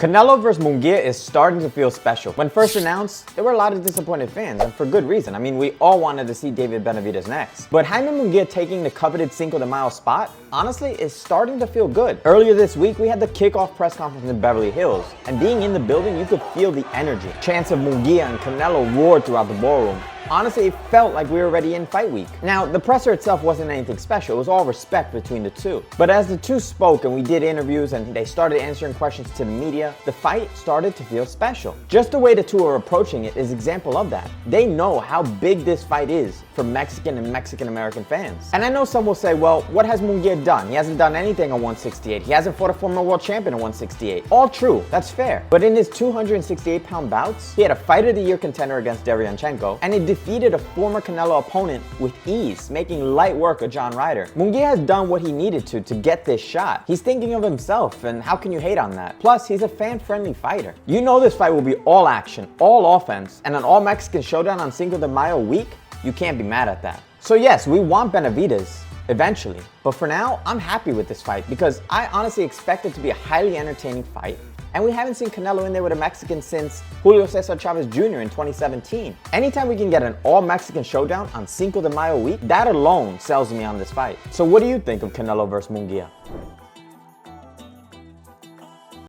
Canelo vs. Mungui is starting to feel special. When first announced, there were a lot of disappointed fans, and for good reason. I mean, we all wanted to see David Benavidez next. But Jaime Mungui taking the coveted Cinco de Mayo spot, honestly, is starting to feel good. Earlier this week, we had the kickoff press conference in Beverly Hills, and being in the building, you could feel the energy. Chants of Mungui and Canelo roared throughout the ballroom. Honestly, it felt like we were already in fight week. Now, the presser itself wasn't anything special. It was all respect between the two. But as the two spoke and we did interviews and they started answering questions to the media, the fight started to feel special. Just the way the two are approaching it is an example of that. They know how big this fight is for Mexican and Mexican-American fans. And I know some will say, well, what has Mungui done? He hasn't done anything at 168. He hasn't fought a former world champion at 168. All true, that's fair. But in his 268-pound bouts, he had a Fight of the Year contender against Derevyanchenko, and he defeated a former Canelo opponent with ease, making light work of John Ryder. Mungui has done what he needed to get this shot. He's thinking of himself, and how can you hate on that? Plus, he's a fan-friendly fighter. You know this fight will be all action, all offense, and an all-Mexican showdown on Cinco de Mayo week? You can't be mad at that. So yes, we want Benavidez eventually, but for now, I'm happy with this fight because I honestly expect it to be a highly entertaining fight. And we haven't seen Canelo in there with a Mexican since Julio Cesar Chavez Jr. in 2017. Anytime we can get an all-Mexican showdown on Cinco de Mayo week, that alone sells me on this fight. So what do you think of Canelo vs. Mungui?